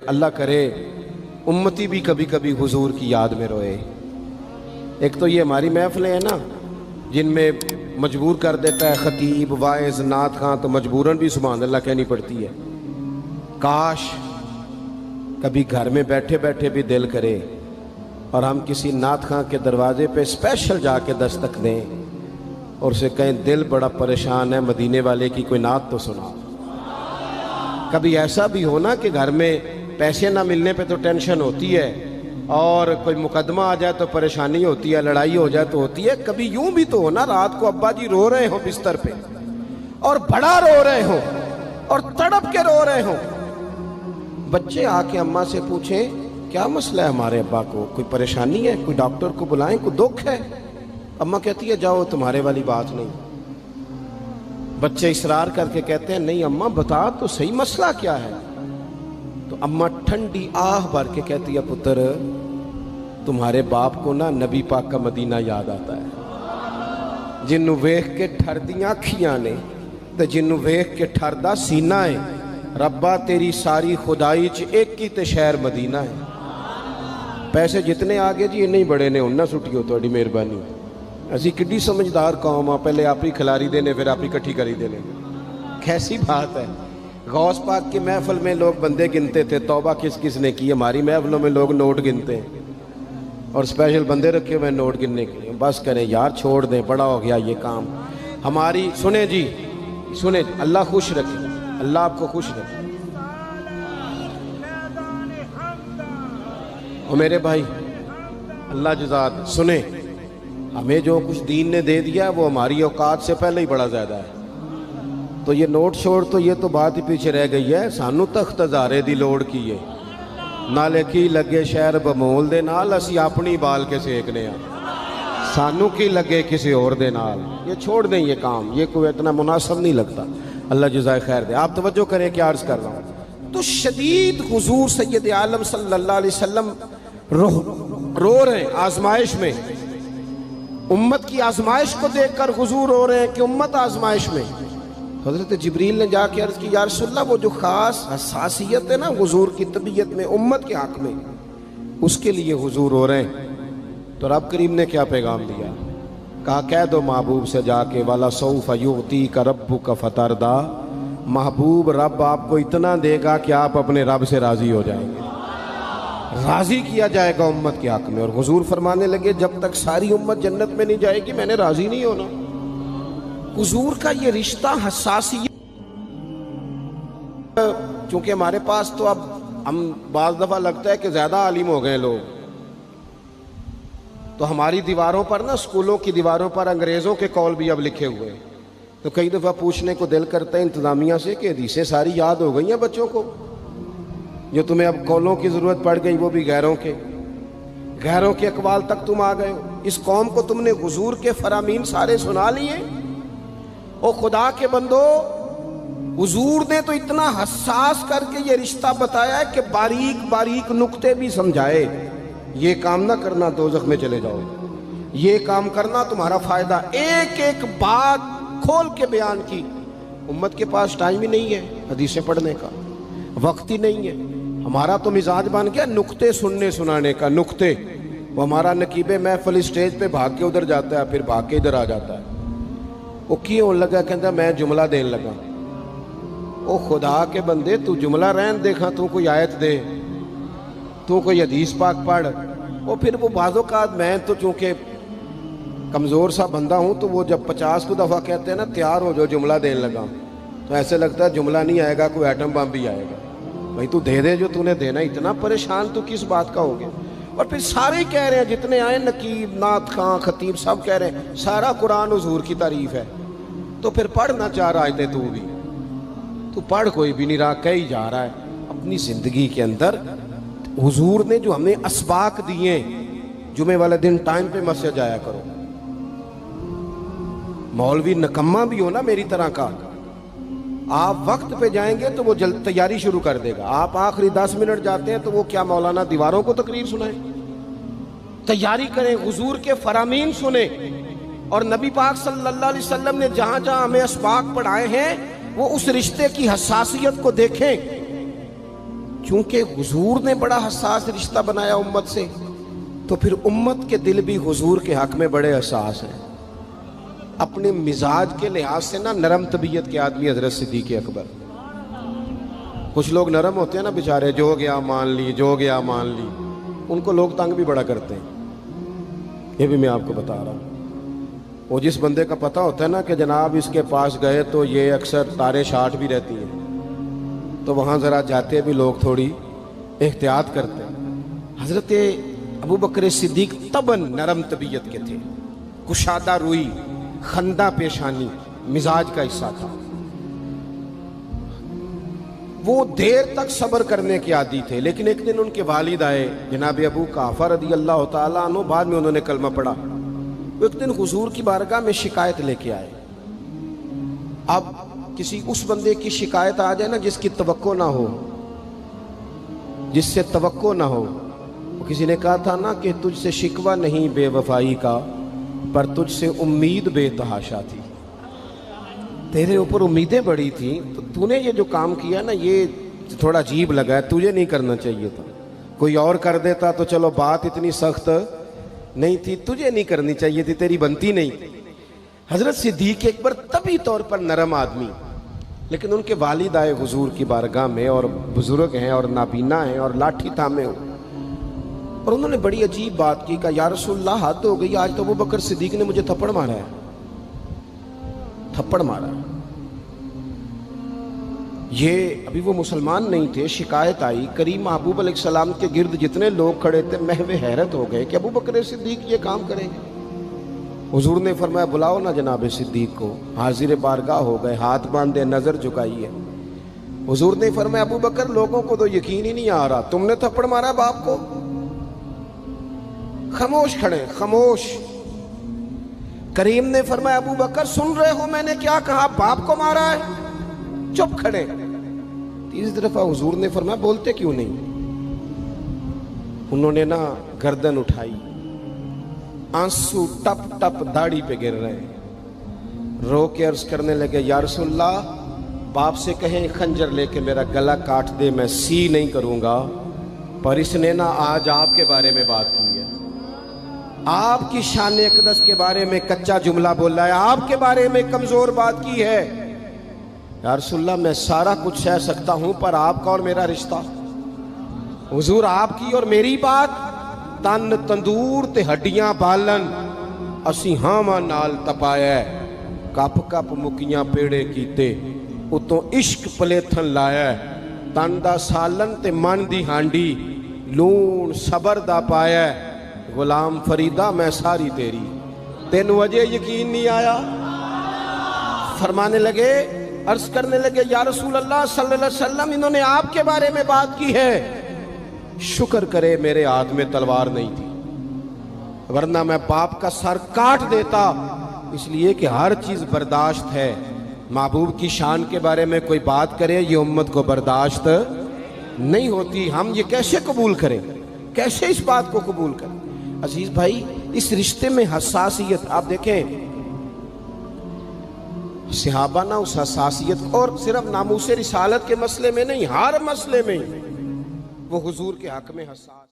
اللہ کرے امتی بھی کبھی کبھی حضور کی یاد میں روئے۔ ایک تو یہ ہماری محفلیں ہیں نا جن میں مجبور کر دیتا ہے خطیب واعظ نعت خواں، تو مجبوراً بھی سبحان اللہ کہنی پڑتی ہے۔ کاش کبھی گھر میں بیٹھے بیٹھے بھی دل کرے اور ہم کسی نعت خواں کے دروازے پہ اسپیشل جا کے دستک دیں اور اسے کہیں دل بڑا پریشان ہے، مدینے والے کی کوئی نعت تو سنا۔ کبھی ایسا بھی ہونا کہ گھر میں پیسے نہ ملنے پہ تو ٹینشن ہوتی ہے، اور کوئی مقدمہ آ جائے تو پریشانی ہوتی ہے، لڑائی ہو جائے تو ہوتی ہے۔ کبھی یوں بھی تو ہونا رات کو ابا جی رو رہے ہوں بستر پہ اور بڑا رو رہے ہوں اور تڑپ کے رو رہے ہوں، بچے آ کے اماں سے پوچھیں کیا مسئلہ ہے ہمارے ابا کو، کوئی پریشانی ہے، کوئی ڈاکٹر کو بلائیں، کوئی دکھ ہے؟ اماں کہتی ہے جاؤ تمہارے والی بات نہیں۔ بچے اصرار کر کے کہتے ہیں نہیں اماں بتا تو صحیح مسئلہ کیا ہے؟ تو اماں ٹھنڈی آہ بھر کے کہتی ہے پتر تمہارے باپ کو نا نبی پاک کا مدینہ یاد آتا ہے، جنوں ویکھ کے ٹھردیاں کھیاں نے تے جنوں ویکھ کے ٹھردا سینہ ہے، ربا تیری ساری خدائی چ ایک ہی تے شہر مدینہ ہے۔ پیسے جتنے آگے جی انہیں بڑے نے انہاں سٹیو تہاڈی مہربانی، اسی کڈی سمجھدار قوم آ، پہلے آپ ہی کھلاری دینے پھر آپ ہی کٹھی کری دینے۔ کیسی بات ہے، غوث پاک کی محفل میں لوگ بندے گنتے تھے، توبہ کس کس نے کی، ہماری محفلوں میں لوگ نوٹ گنتے ہیں اور اسپیشل بندے رکھے ہوئے نوٹ گننے کے لیے۔ بس کریں یار، چھوڑ دیں، بڑا ہو گیا یہ کام ہماری۔ سنیں جی سنیں، اللہ خوش رکھے، اللہ آپ کو خوش رکھے۔ اور میرے بھائی اللہ جزات، سنیں ہمیں جو کچھ دین نے دے دیا وہ ہماری اوقات سے پہلے ہی بڑا زیادہ ہے، تو یہ نوٹ چھوڑ تو یہ تو بات ہی پیچھے رہ گئی ہے۔ سانو تخت ہزارے دی لوڑ کی ہے، نالے کی لگے شہر بمول دے نال، اسی اپنی بال کے سیکنے ہیں، سانو کی لگے کسی اور دے نال۔ یہ چھوڑ دیں یہ کام، یہ کوئی اتنا مناسب نہیں لگتا۔ اللہ جزائے خیر دے۔ آپ توجہ کریں کہ عرض کر رہا ہوں تو شدید حضور سید عالم صلی اللہ علیہ وسلم رو رہے ہیں آزمائش میں، امت کی آزمائش کو دیکھ کر حضور رو رہے ہیں کہ امت آزمائش میں۔ حضرت جبریل نے جا کے عرض کی یا رسول اللہ وہ جو خاص حساسیت ہے نا حضور کی طبیعت میں امت کے حق میں، اس کے لیے حضور رو رہے ہیں۔ تو رب کریم نے کیا پیغام دیا؟ کہا کہہ دو محبوب سے جا کے وَلَسَوْفَ يُعْطِيكَ رَبُّكَ فَتَرْضَىٰ، محبوب رب آپ کو اتنا دے گا کہ آپ اپنے رب سے راضی ہو جائیں گے، راضی کیا جائے گا امت کے حق میں۔ اور حضور فرمانے لگے جب تک ساری امت جنت میں نہیں جائے گی میں نے راضی نہیں ہونا۔ حضور کا یہ رشتہ حساسیت، چونکہ ہمارے پاس تو اب ہم بعض دفعہ لگتا ہے کہ زیادہ عالم ہو گئے لوگ، تو ہماری دیواروں پر نا اسکولوں کی دیواروں پر انگریزوں کے قول بھی اب لکھے ہوئے ہیں، تو کئی دفعہ پوچھنے کو دل کرتا ہے انتظامیہ سے کہ حدیثیں ساری یاد ہو گئی ہیں بچوں کو، جو تمہیں اب قولوں کی ضرورت پڑ گئی وہ بھی غیروں کے اقوال تک تم آ گئے ہو۔ اس قوم کو تم نے حضور کے فرامین سارے سنا لیے۔ او خدا کے بندو، حضور نے تو اتنا حساس کر کے یہ رشتہ بتایا ہے کہ باریک باریک نقطے بھی سمجھائے، یہ کام نہ کرنا دوزخ میں چلے جاؤ، یہ کام کرنا تمہارا فائدہ، ایک ایک بات کھول کے بیان کی۔ امت کے پاس ٹائم ہی نہیں ہے حدیثیں پڑھنے کا، وقت ہی نہیں ہے۔ ہمارا تو مزاج بن گیا نقطے سننے سنانے کا، نقطے۔ وہ ہمارا نقیب محفل اسٹیج پہ بھاگ کے ادھر جاتا ہے پھر بھاگ کے ادھر آ جاتا ہے، وہ کیوں ہونے لگا؟ کہتا میں جملہ دین لگا۔ او خدا کے بندے تو جملہ رہن دیکھا، تو کوئی آیت دے، تو کوئی حدیث پاک پڑھ۔ وہ پھر وہ بعض اوقات میں تو چونکہ کمزور سا بندہ ہوں تو وہ جب 50 کو دفعہ کہتے ہیں نا تیار ہو جو جملہ دین لگا، تو ایسے لگتا ہے جملہ نہیں آئے گا کوئی ایٹم بم بھی آئے گا۔ بھائی تو دے دے جو تو نے دینا، اتنا پریشان تو کس بات کا ہو گیا؟ اور پھر سارے ہی کہہ رہے ہیں جتنے آئے، نقیب نعت خواں خطیب سب کہہ رہے ہیں سارا قرآن حضور کی تعریف ہے، تو پھر پڑھنا چاہ رہا ہے تو بھی تو پڑھ، کوئی بھی نہیں رہا، کہی جا رہا ہے۔ اپنی زندگی کے اندر حضور نے جو ہمیں اسباق دیے، جمعے والے دن ٹائم پہ مسجد جایا کرو۔ مولوی نکمہ بھی ہو نا میری طرح کا، آپ وقت پہ جائیں گے تو وہ جلد تیاری شروع کر دے گا، آپ آخری 10 منٹ جاتے ہیں تو وہ کیا مولانا دیواروں کو تقریر سنائیں؟ تیاری کریں، حضور کے فرامین سنیں، اور نبی پاک صلی اللہ علیہ وسلم نے جہاں جہاں ہمیں اسباق پڑھائے ہیں وہ اس رشتے کی حساسیت کو دیکھیں۔ چونکہ حضور نے بڑا حساس رشتہ بنایا امت سے، تو پھر امت کے دل بھی حضور کے حق میں بڑے حساس ہیں۔ اپنے مزاج کے لحاظ سے نا نرم طبیعت کے آدمی حضرت صدیق اکبر۔ کچھ لوگ نرم ہوتے ہیں نا بیچارے، جو گیا مان لی، جو گیا مان لی، ان کو لوگ تنگ بھی بڑا کرتے ہیں۔ یہ بھی میں آپ کو بتا رہا ہوں۔ وہ جس بندے کا پتہ ہوتا ہے نا کہ جناب اس کے پاس گئے تو یہ اکثر تارے شاٹ بھی رہتی ہیں، تو وہاں ذرا جاتے بھی لوگ تھوڑی احتیاط کرتے ہیں۔ حضرت ابو بکر صدیق طبعاً نرم طبیعت کے تھے، کشادہ روئی، خندہ پیشانی مزاج کا حصہ تھا۔ وہ دیر تک صبر کرنے کے عادی تھے، لیکن ایک دن ان کے والد آئے جناب ابو قحافہ رضی اللہ تعالیٰ عنہ، بعد میں انہوں نے کلمہ پڑھا۔ وہ ایک دن حضور کی بارگاہ میں شکایت لے کے آئے۔ اب کسی اس بندے کی شکایت آ جائے نا جس کی توقع نہ ہو، جس سے توقع نہ ہو۔ کسی نے کہا تھا نا کہ تجھ سے شکوہ نہیں بے وفائی کا، پر تجھ سے امید بے تحاشا تھی۔ تیرے اوپر امیدیں بڑی تھیں، تو نے یہ جو کام کیا نا یہ تھوڑا عجیب لگا ہے، تجھے نہیں کرنا چاہیے تھا۔ کوئی اور کر دیتا تو چلو بات اتنی سخت نہیں تھی، تجھے نہیں کرنی چاہیے تھی، تیری بنتی نہیں۔ حضرت صدیق اکبر طبی طور پر نرم آدمی، لیکن ان کے والد آئے حضور کی بارگاہ میں، اور بزرگ ہیں اور نابینا ہیں اور لاٹھی تھامے ہو، اور انہوں نے بڑی عجیب بات کی، کہا یا رسول اللہ حد ہو گئی، آج تو ابو بکر صدیق نے مجھے تھپڑ مارا ہے، تھپڑ مارا ہے۔ یہ ابھی وہ مسلمان نہیں تھے، شکایت آئی، کریم محبوب علیہ السلام کے گرد جتنے لوگ کھڑے تھے محو حیرت ہو گئے کہ ابو بکر صدیق یہ کام کریں گے۔ حضور نے فرمایا بلاؤ نا جناب صدیق کو، حاضر بارگاہ ہو گئے، ہاتھ باندھے، نظر جھکائی ہے۔ حضور نے فرمایا ابو بکر لوگوں کو تو یقین ہی نہیں آ رہا، تم نے تھپڑ مارا باپ کو؟ خاموش کھڑے، خاموش۔ کریم نے فرمایا ابو بکر سن رہے ہو میں نے کیا کہا، باپ کو مارا ہے؟ چپ کھڑے۔ تیسری دفعہ حضور نے فرمایا بولتے کیوں نہیں؟ انہوں نے نا گردن اٹھائی، آنسو ٹپ ٹپ داڑھی پہ گر رہے، رو کے عرض کرنے لگے یا رسول اللہ باپ سے کہیں خنجر لے کے میرا گلا کاٹ دے، میں سی نہیں کروں گا، پر اس نے نا آج آپ کے بارے میں بات کی ہے، آپ کی شان اقدس کے بارے میں کچا جملہ بولا ہے، آپ کے بارے میں کمزور بات کی ہے۔ یا رسول اللہ میں سارا کچھ سہ سکتا ہوں، پر آپ کا اور میرا رشتہ، حضور آپ کی اور میری بات، تن تندور تے ہڈیاں بالن، اسی ہاواں نال تپایا، کپ کپ مکیاں پیڑے کیتے، اتوں عشق پلیتھن لایا، تن دا سالن تے من دی ہانڈی، لون صبر دا پایا، غلام فریدہ میں ساری تیری، تین وجہ یقین نہیں آیا؟ فرمانے لگے، عرض کرنے لگے یا رسول اللہ صلی اللہ علیہ وسلم انہوں نے آپ کے بارے میں بات کی ہے، شکر کرے میرے ہاتھ میں تلوار نہیں تھی، ورنہ میں باپ کا سر کاٹ دیتا، اس لیے کہ ہر چیز برداشت ہے، محبوب کی شان کے بارے میں کوئی بات کرے یہ امت کو برداشت نہیں ہوتی، ہم یہ کیسے قبول کریں، کیسے اس بات کو قبول کریں؟ عزیز بھائی اس رشتے میں حساسیت، آپ دیکھیں صحابہ نا اس حساسیت، اور صرف ناموس رسالت کے مسئلے میں نہیں، ہر مسئلے میں وہ حضور کے حق میں حساس